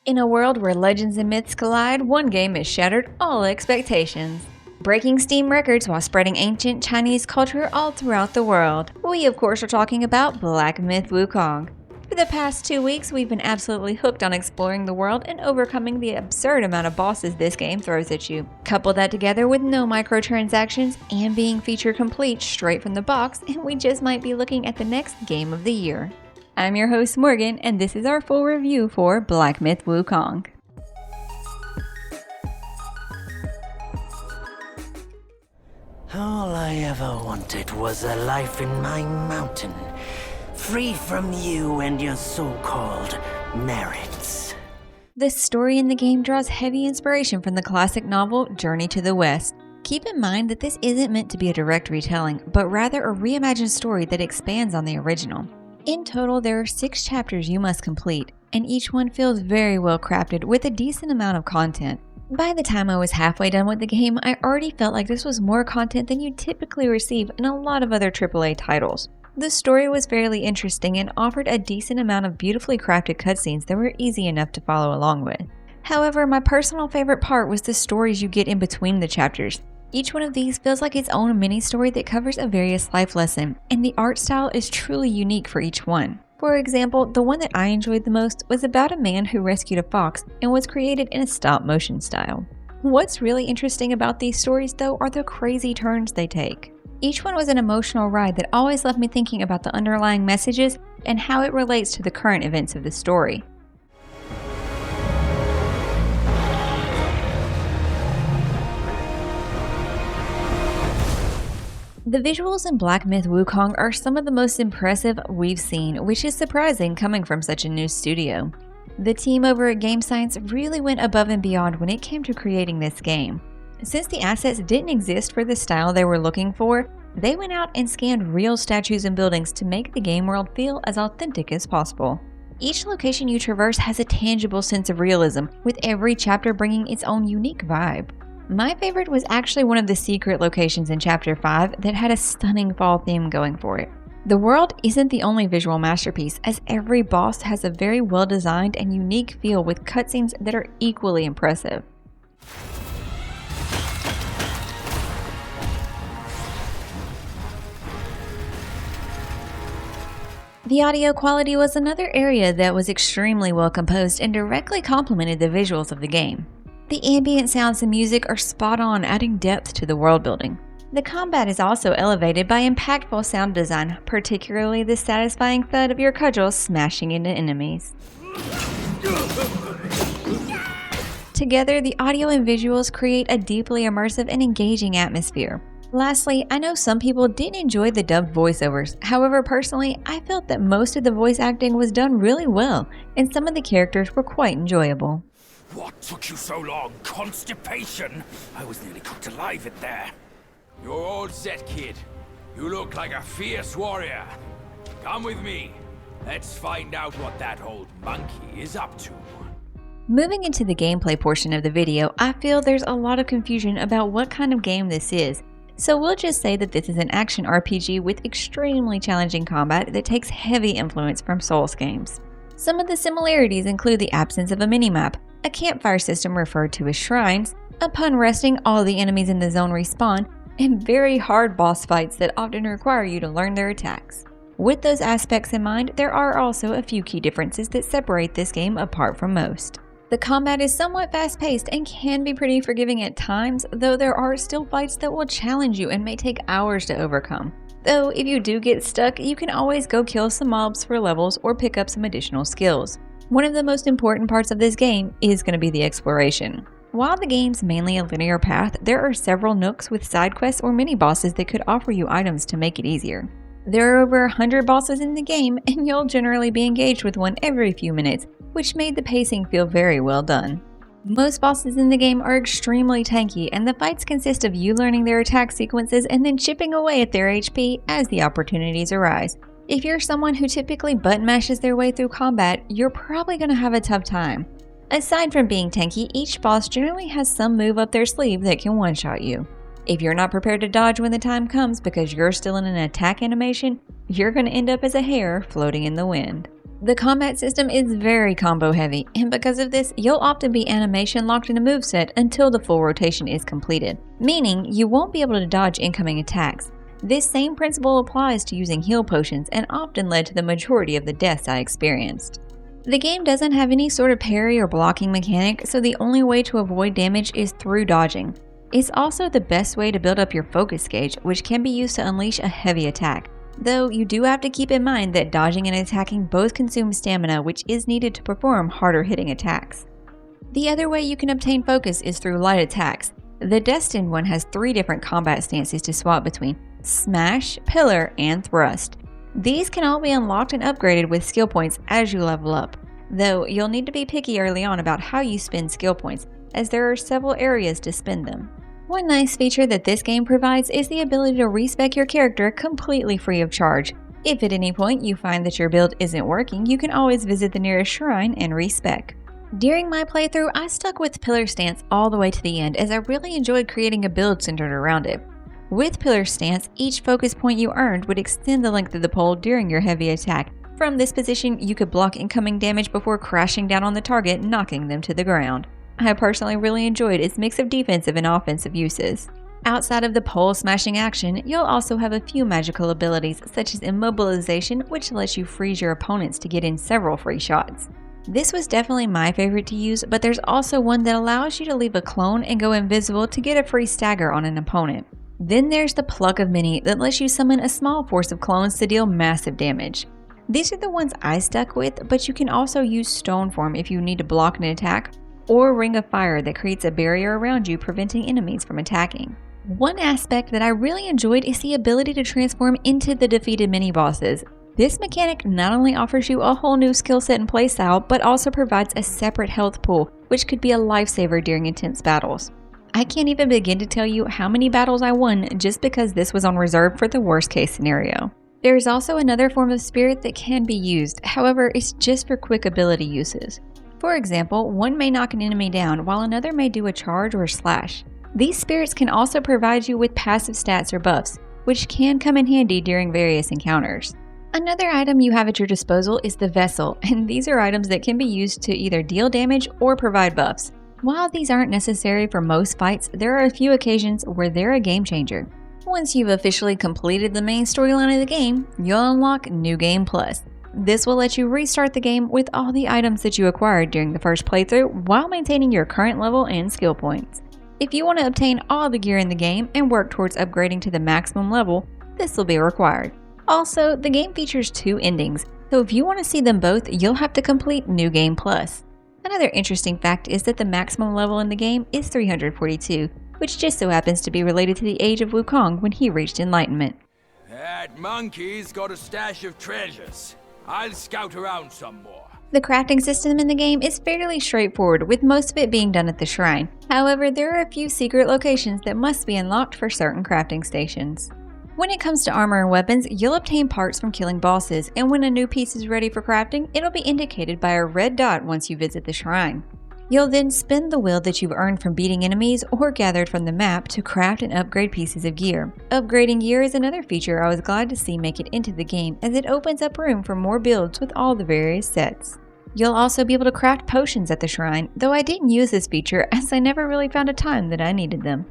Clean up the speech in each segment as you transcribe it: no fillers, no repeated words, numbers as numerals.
In a world where legends and myths collide, one game has shattered all expectations, breaking Steam records while spreading ancient Chinese culture all throughout the world. We of course are talking about Black Myth WuKong. For the past 2 weeks, we've been absolutely hooked on exploring the world and overcoming the absurd amount of bosses this game throws at you. Couple that together with no microtransactions and being feature complete straight from the box, and we just might be looking at the next game of the year. I'm your host Morgan, and this is our full review for Black Myth WuKong. All I ever wanted was a life in my mountain, free from you and your so-called merits. The story in the game draws heavy inspiration from the classic novel Journey to the West. Keep in mind that this isn't meant to be a direct retelling, but rather a reimagined story that expands on the original. In total, there are 6 chapters you must complete, and each one feels very well crafted with a decent amount of content. By the time I was halfway done with the game, I already felt like this was more content than you typically receive in a lot of other AAA titles. The story was fairly interesting and offered a decent amount of beautifully crafted cutscenes that were easy enough to follow along with. However, my personal favorite part was the stories you get in between the chapters. Each one of these feels like its own mini-story that covers a various life lesson, and the art style is truly unique for each one. For example, the one that I enjoyed the most was about a man who rescued a fox and was created in a stop-motion style. What's really interesting about these stories, though, are the crazy turns they take. Each one was an emotional ride that always left me thinking about the underlying messages and how it relates to the current events of the story. The visuals in Black Myth WuKong are some of the most impressive we've seen, which is surprising coming from such a new studio. The team over at Game Science really went above and beyond when it came to creating this game. Since the assets didn't exist for the style they were looking for, they went out and scanned real statues and buildings to make the game world feel as authentic as possible. Each location you traverse has a tangible sense of realism, with every chapter bringing its own unique vibe. My favorite was actually one of the secret locations in Chapter 5 that had a stunning fall theme going for it. The world isn't the only visual masterpiece, as every boss has a very well designed and unique feel with cutscenes that are equally impressive. The audio quality was another area that was extremely well composed and directly complemented the visuals of the game. The ambient sounds and music are spot on, adding depth to the world building. The combat is also elevated by impactful sound design, particularly the satisfying thud of your cudgels smashing into enemies. Together, the audio and visuals create a deeply immersive and engaging atmosphere. Lastly, I know some people didn't enjoy the dubbed voiceovers. However, personally, I felt that most of the voice acting was done really well, and some of the characters were quite enjoyable. What took you so long? Constipation? I was nearly cooked alive in there. You're all set, kid. You look like a fierce warrior. Come with me. Let's find out what that old monkey is up to. Moving into the gameplay portion of the video, I feel there's a lot of confusion about what kind of game this is. So we'll just say that this is an action RPG with extremely challenging combat that takes heavy influence from Souls games. Some of the similarities include the absence of a minimap, a campfire system referred to as shrines, upon resting all the enemies in the zone respawn, and very hard boss fights that often require you to learn their attacks. With those aspects in mind, there are also a few key differences that separate this game apart from most. The combat is somewhat fast-paced and can be pretty forgiving at times, though there are still fights that will challenge you and may take hours to overcome. Though if you do get stuck, you can always go kill some mobs for levels or pick up some additional skills. One of the most important parts of this game is going to be the exploration. While the game's mainly a linear path, there are several nooks with side quests or mini-bosses that could offer you items to make it easier. There are over 100 bosses in the game, and you'll generally be engaged with one every few minutes, which made the pacing feel very well done. Most bosses in the game are extremely tanky, and the fights consist of you learning their attack sequences and then chipping away at their HP as the opportunities arise. If you're someone who typically button mashes their way through combat, you're probably going to have a tough time. Aside from being tanky, each boss generally has some move up their sleeve that can one-shot you. If you're not prepared to dodge when the time comes because you're still in an attack animation, you're going to end up as a hair floating in the wind. The combat system is very combo heavy, and because of this, you'll often be animation locked in a moveset until the full rotation is completed, meaning you won't be able to dodge incoming attacks. This same principle applies to using heal potions and often led to the majority of the deaths I experienced. The game doesn't have any sort of parry or blocking mechanic, so the only way to avoid damage is through dodging. It's also the best way to build up your focus gauge, which can be used to unleash a heavy attack. Though you do have to keep in mind that dodging and attacking both consume stamina, which is needed to perform harder hitting attacks. The other way you can obtain focus is through light attacks. The Destined one has 3 different combat stances to swap between: Smash, Pillar, and Thrust. These can all be unlocked and upgraded with skill points as you level up, though you'll need to be picky early on about how you spend skill points, as there are several areas to spend them. One nice feature that this game provides is the ability to respec your character completely free of charge. If at any point you find that your build isn't working, you can always visit the nearest shrine and respec. During my playthrough, I stuck with Pillar Stance all the way to the end as I really enjoyed creating a build centered around it. With Pillar Stance, each focus point you earned would extend the length of the pole during your heavy attack. From this position, you could block incoming damage before crashing down on the target, knocking them to the ground. I personally really enjoyed its mix of defensive and offensive uses. Outside of the pole smashing action, you'll also have a few magical abilities such as Immobilization, which lets you freeze your opponents to get in several free shots. This was definitely my favorite to use, but there's also one that allows you to leave a clone and go invisible to get a free stagger on an opponent. Then there's the Pluck of Many that lets you summon a small force of clones to deal massive damage. These are the ones I stuck with, but you can also use Stone Form if you need to block an attack, or Ring of Fire that creates a barrier around you preventing enemies from attacking. One aspect that I really enjoyed is the ability to transform into the defeated mini-bosses. This mechanic not only offers you a whole new skill set and playstyle, but also provides a separate health pool, which could be a lifesaver during intense battles. I can't even begin to tell you how many battles I won just because this was on reserve for the worst case scenario. There is also another form of spirit that can be used, however, it's just for quick ability uses. For example, one may knock an enemy down while another may do a charge or slash. These spirits can also provide you with passive stats or buffs, which can come in handy during various encounters. Another item you have at your disposal is the Vessel, and these are items that can be used to either deal damage or provide buffs. While these aren't necessary for most fights, there are a few occasions where they're a game changer. Once you've officially completed the main storyline of the game, you'll unlock New Game Plus. This will let you restart the game with all the items that you acquired during the first playthrough while maintaining your current level and skill points. If you want to obtain all the gear in the game and work towards upgrading to the maximum level, this will be required. Also, the game features 2 endings, so if you want to see them both, you'll have to complete New Game Plus. Another interesting fact is that the maximum level in the game is 342, which just so happens to be related to the age of Wukong when he reached enlightenment. That monkey's got a stash of treasures. I'll scout around some more. The crafting system in the game is fairly straightforward, with most of it being done at the shrine. However, there are a few secret locations that must be unlocked for certain crafting stations. When it comes to armor and weapons, you'll obtain parts from killing bosses, and when a new piece is ready for crafting, it'll be indicated by a red dot once you visit the shrine. You'll then spend the will that you've earned from beating enemies or gathered from the map to craft and upgrade pieces of gear. Upgrading gear is another feature I was glad to see make it into the game, as it opens up room for more builds with all the various sets. You'll also be able to craft potions at the shrine, though I didn't use this feature as I never really found a time that I needed them.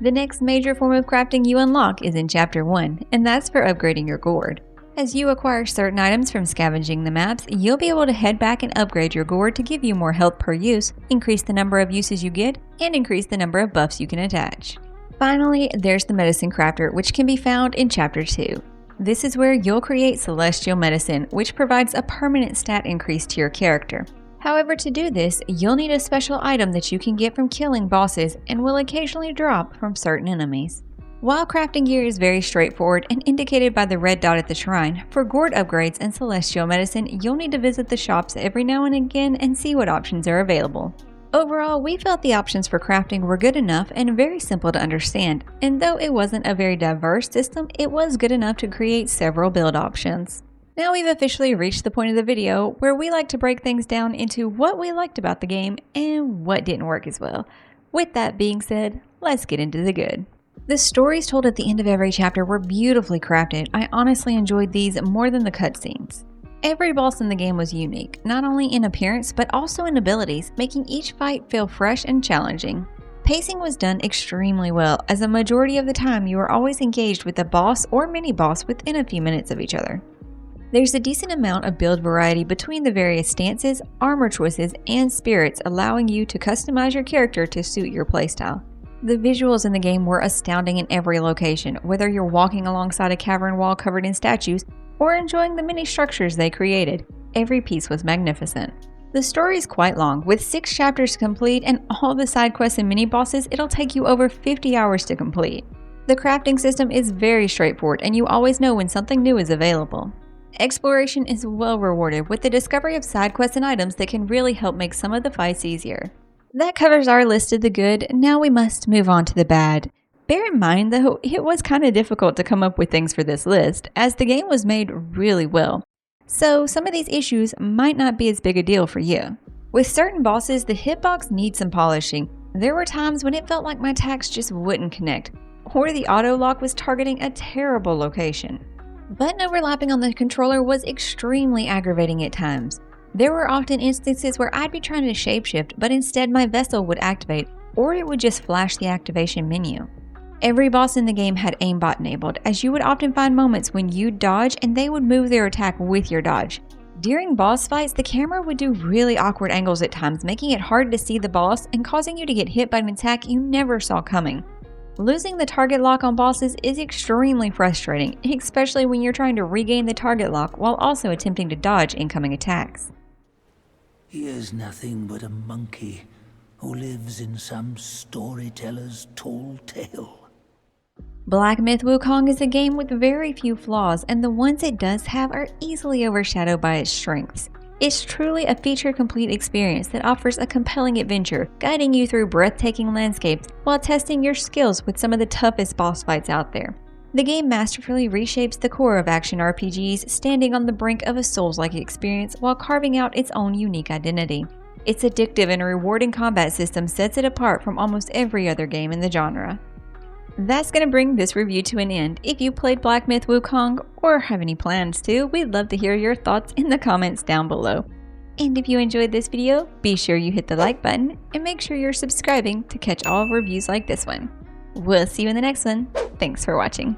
The next major form of crafting you unlock is in Chapter 1, and that's for upgrading your gourd. As you acquire certain items from scavenging the maps, you'll be able to head back and upgrade your gourd to give you more health per use, increase the number of uses you get, and increase the number of buffs you can attach. Finally, there's the Medicine Crafter, which can be found in Chapter 2. This is where you'll create Celestial Medicine, which provides a permanent stat increase to your character. However, to do this, you'll need a special item that you can get from killing bosses and will occasionally drop from certain enemies. While crafting gear is very straightforward and indicated by the red dot at the shrine, for gourd upgrades and celestial medicine, you'll need to visit the shops every now and again and see what options are available. Overall, we felt the options for crafting were good enough and very simple to understand, and though it wasn't a very diverse system, it was good enough to create several build options. Now we've officially reached the point of the video where we like to break things down into what we liked about the game and what didn't work as well. With that being said, let's get into the good. The stories told at the end of every chapter were beautifully crafted. I honestly enjoyed these more than the cutscenes. Every boss in the game was unique, not only in appearance but also in abilities, making each fight feel fresh and challenging. Pacing was done extremely well, as a majority of the time you were always engaged with the boss or mini-boss within a few minutes of each other. There's a decent amount of build variety between the various stances, armor choices, and spirits, allowing you to customize your character to suit your playstyle. The visuals in the game were astounding in every location, whether you're walking alongside a cavern wall covered in statues or enjoying the many structures they created. Every piece was magnificent. The story is quite long, with 6 chapters to complete, and all the side quests and mini-bosses, it'll take you over 50 hours to complete. The crafting system is very straightforward, and you always know when something new is available. Exploration is well rewarded with the discovery of side quests and items that can really help make some of the fights easier. That covers our list of the good. Now we must move on to the bad. Bear in mind though, it was kind of difficult to come up with things for this list, as the game was made really well. So some of these issues might not be as big a deal for you. With certain bosses, the hitbox needs some polishing. There were times when it felt like my attacks just wouldn't connect, or the auto lock was targeting a terrible location. Button overlapping on the controller was extremely aggravating at times. There were often instances where I'd be trying to shapeshift, but instead my vessel would activate, or it would just flash the activation menu. Every boss in the game had aimbot enabled, as you would often find moments when you'd dodge and they would move their attack with your dodge. During boss fights, the camera would do really awkward angles at times, making it hard to see the boss and causing you to get hit by an attack you never saw coming. Losing the target lock on bosses is extremely frustrating, especially when you're trying to regain the target lock while also attempting to dodge incoming attacks. He is nothing but a monkey who lives in some storyteller's tall tale. Black Myth WuKong is a game with very few flaws, and the ones it does have are easily overshadowed by its strengths. It's truly a feature-complete experience that offers a compelling adventure, guiding you through breathtaking landscapes while testing your skills with some of the toughest boss fights out there. The game masterfully reshapes the core of action RPGs, standing on the brink of a Souls-like experience while carving out its own unique identity. Its addictive and rewarding combat system sets it apart from almost every other game in the genre. That's going to bring this review to an end. If you played Black Myth WuKong or have any plans to, we'd love to hear your thoughts in the comments down below. And if you enjoyed this video, be sure you hit the like button and make sure you're subscribing to catch all reviews like this one. We'll see you in the next one. Thanks for watching.